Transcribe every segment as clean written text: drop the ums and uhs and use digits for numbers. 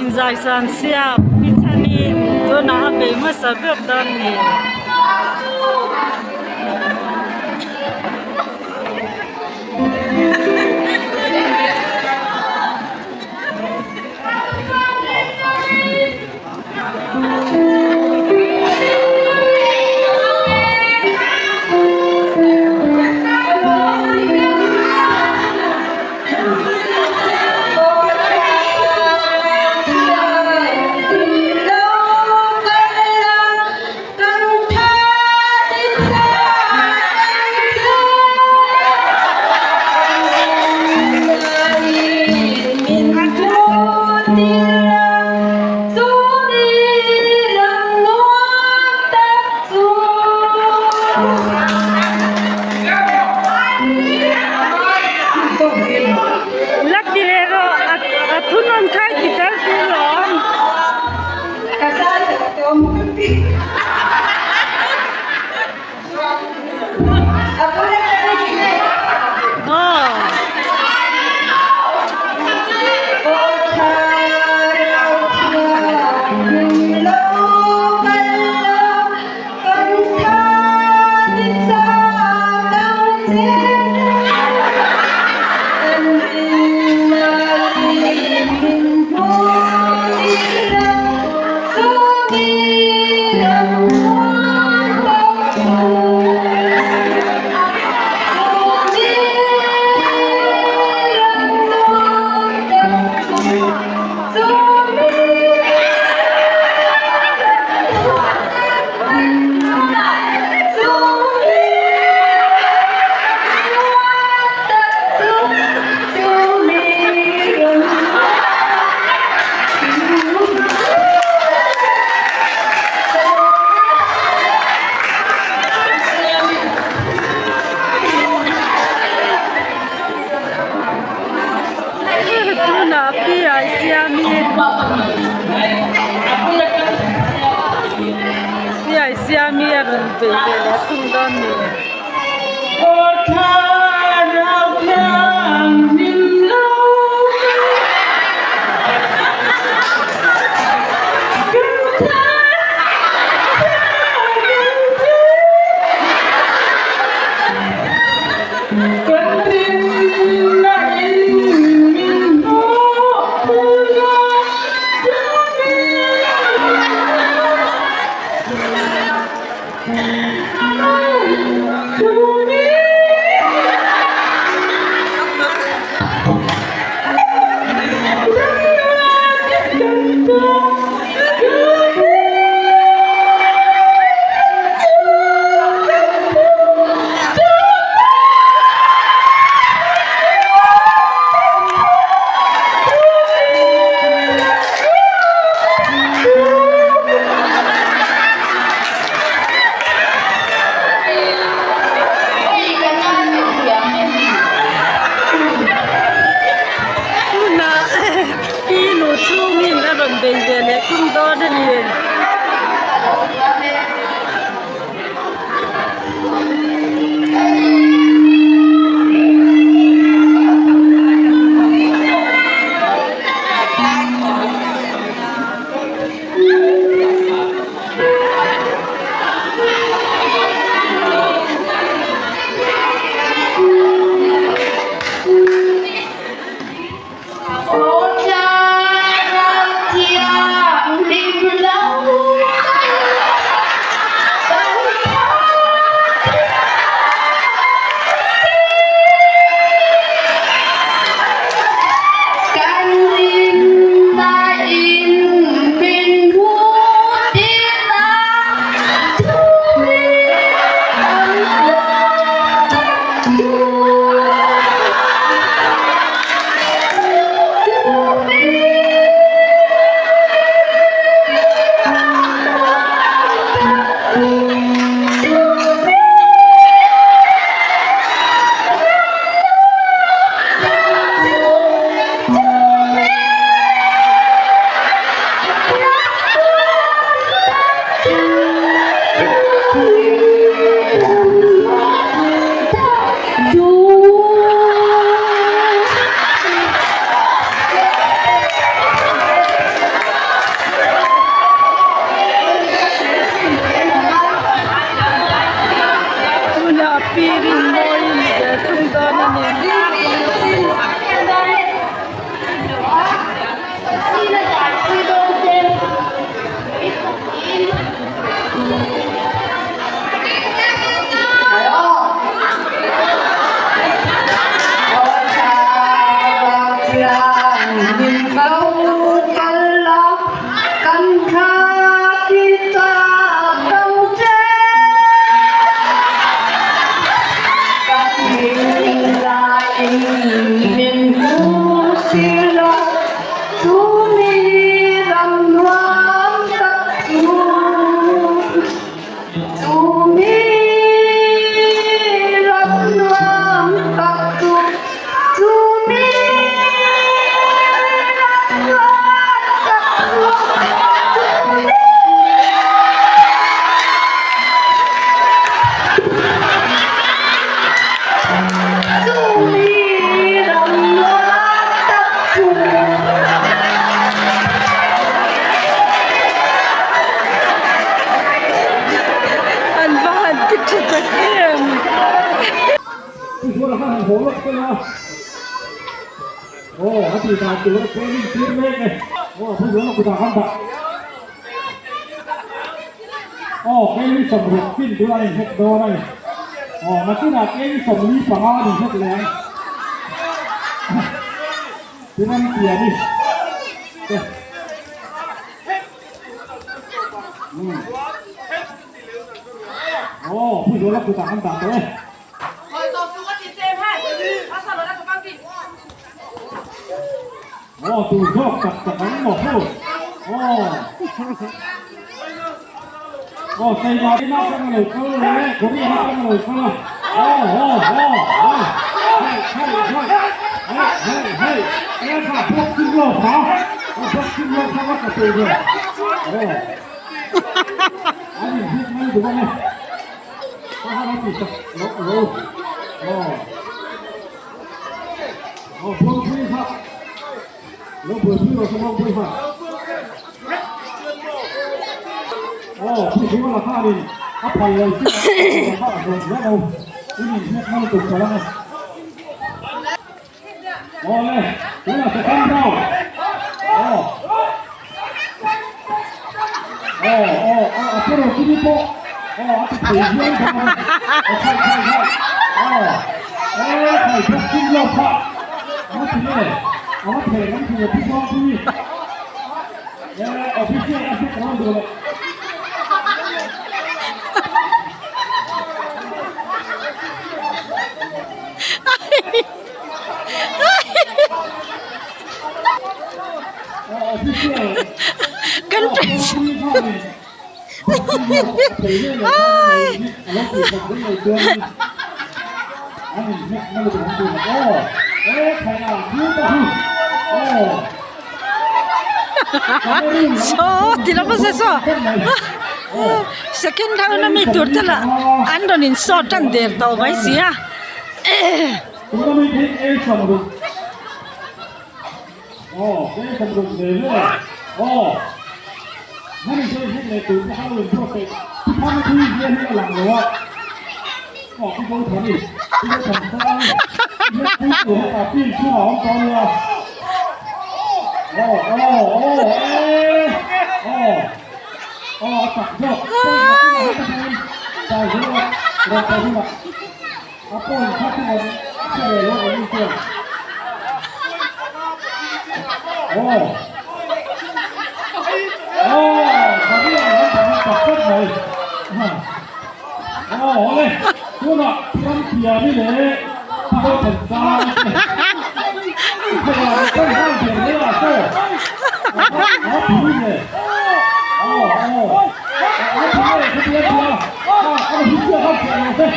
inzai san sia pichani dona be ma sabab dan ni Ôi cha, โหลกไปแล้วโอ้อาทิตย์การตัวเกมทีมเล็กเลยโอ้ผู้หญิงกูตาขันตาโอ้เกมสมบูรณ์ขึ้นด้วยเฮ็ดโดนเลยโอ้มาที่ไหนเกมสมบูรณ์ฝั่งอ้อนี่เฮ็ดแรงที่นั่นเกียร์นี่โอ้ผู้หญิงกูตาขันตาเลยโอ้ตูชอบกับมันหมดเลยโอ้ใส่ยาที่น่าจะมาเลยก็เลยผมยังน่าจะมาเลยก็โอ้เฮ้ยค่ะพวกขึ้นโลกเขาพวกขึ้นโลกเขาก็กระตือรือร้นอันนี้พิษไม่ดูว่าไงถ้าเราติดกับโลกพวกขึ้นครับแล้วเปิดที่เราสมองไปค่ะโอ้ผู้ที่ว่าราคาดีอัพไปเลยที่ราคาโดนแล้วเราที่นี่ไม่ถูกใจแล้วโอ้เลยนี่เราจะทำเราเอาพวกเราที่นี่โป๊ะเอาไปเยี่ยมทำไมใช่ใครพวกกินเราพะเอาไปเลยเอาไปเลยน้ำเถื่อนพี่น้องพี่เอาพี่เชื่อเอาพี่ร้องดูเลยกันเป็น so tidak masa so second tahun kami turut lah andonin so tan der tau mai siaนั่นคือที่ในตัวที่เขาเรียนพวกเด็กที่ทำที่เรียนที่หลังเลยว่าบอกที่เขาทำอีกที่เขาทำได้ที่ตัวกับที่ที่หอมตอนนี้ตักยกใจที่ว่าเราไปที่ว่าอาปุ้ยถ้าที่เราเชื่อเลยว่าเราไม่เชื่อทำยังไงทำตัดต้นเลยเลยดูหน่อยต้นเขียวนี่เลยต้นผลตาต้นข้าวเขียวนี่ล่ะโซ่ผีเลยผีเลยเอาผีเสื้อข้าวเขียวเลย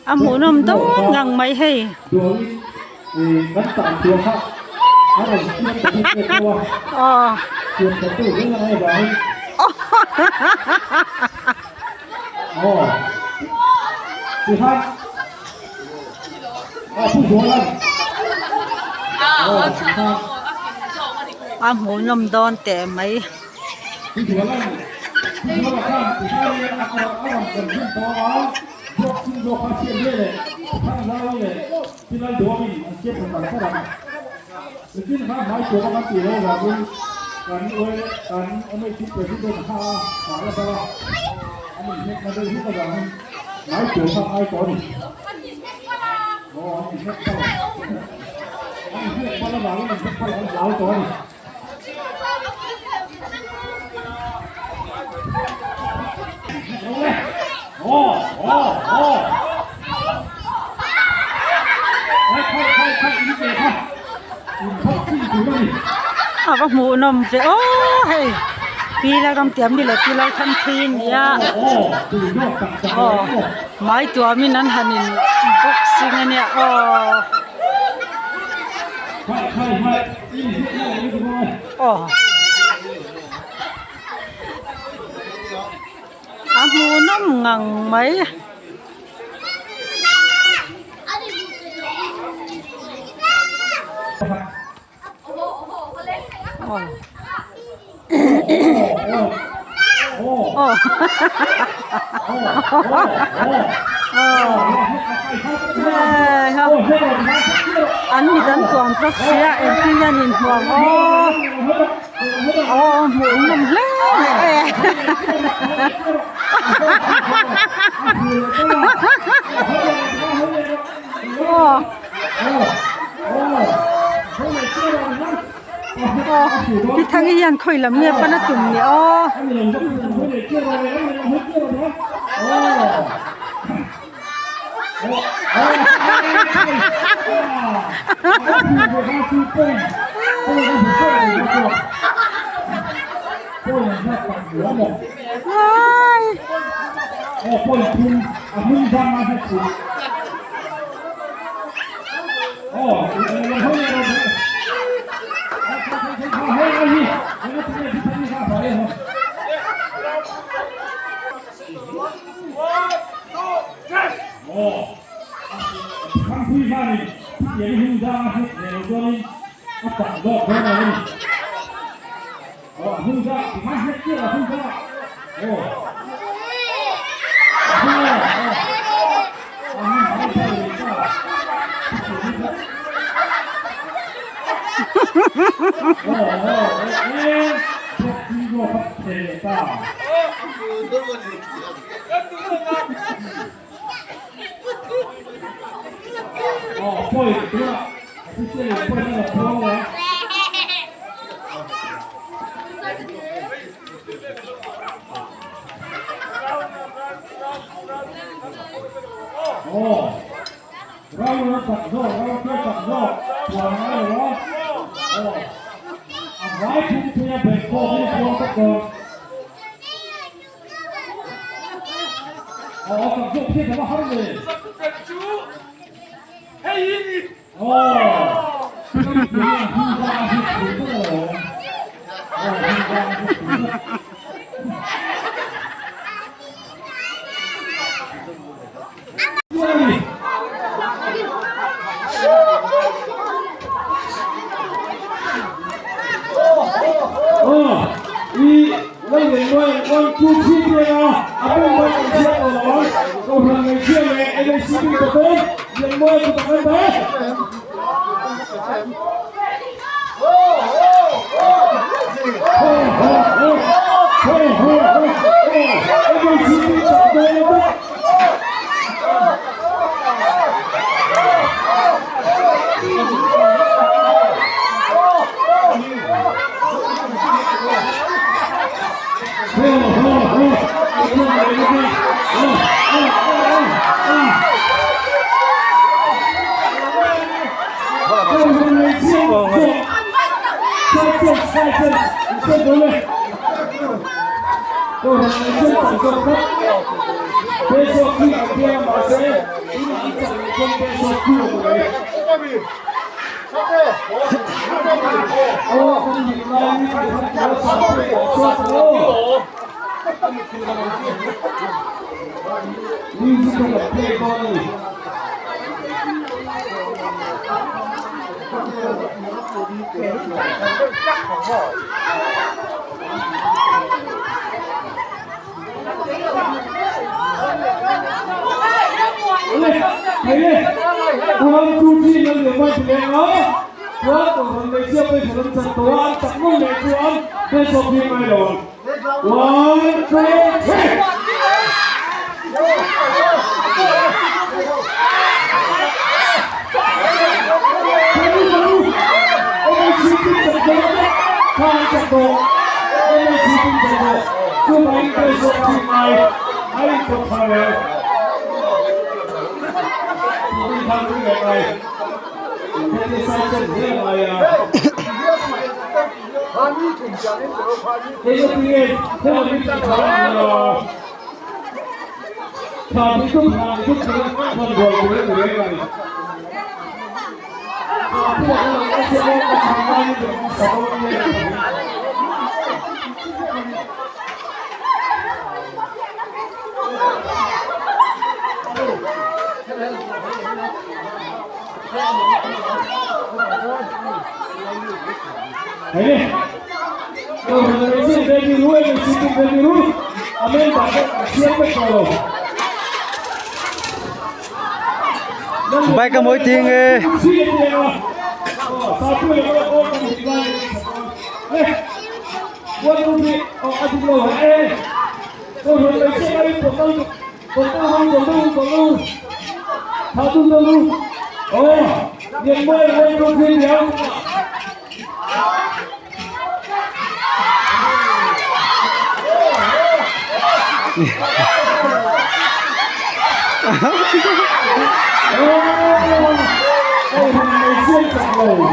Amo nam tong ngang mai hay. Bắt tạm chuông khác. Nó là chuyên tập đi qua. Chuyên tập tự cái này vậy. Thứ hai. Phụ xuống lên. Amo nam don te mai. Phụ xuống lên. Phụ xuống là con. Phụ xuống lên. Ăn cần thêm to. Hãy subscribe cho kênh Ghiền Mì Gõ để không bỏ lỡ những video hấp dẫn. Bác mụ nằm về hay pi la trong tiệm đi là pi la khăn pin ya mai tua mình ăn hanin boxing anh ya หมูน้ำงังไหมโอ้โอ้โอ้ครับอันนี้ดันตัวตกเสียเอ็นที่ยันอินหัวโอ้หมูนุ่มเล่โอ้พี่ทั้งยันคุยละเมียปนตุ่มเนี่ยอ๋อ Ini, kalau Indonesia dari luar dari situ dari luar, Amerika siapa kalau? Bay ka mối tiếng ê. Satu yang orang di lain. Buat tu, aduh loh, kalau Indonesia dari potong, satu dulu. Oh, yang boleh tu dia. Oh,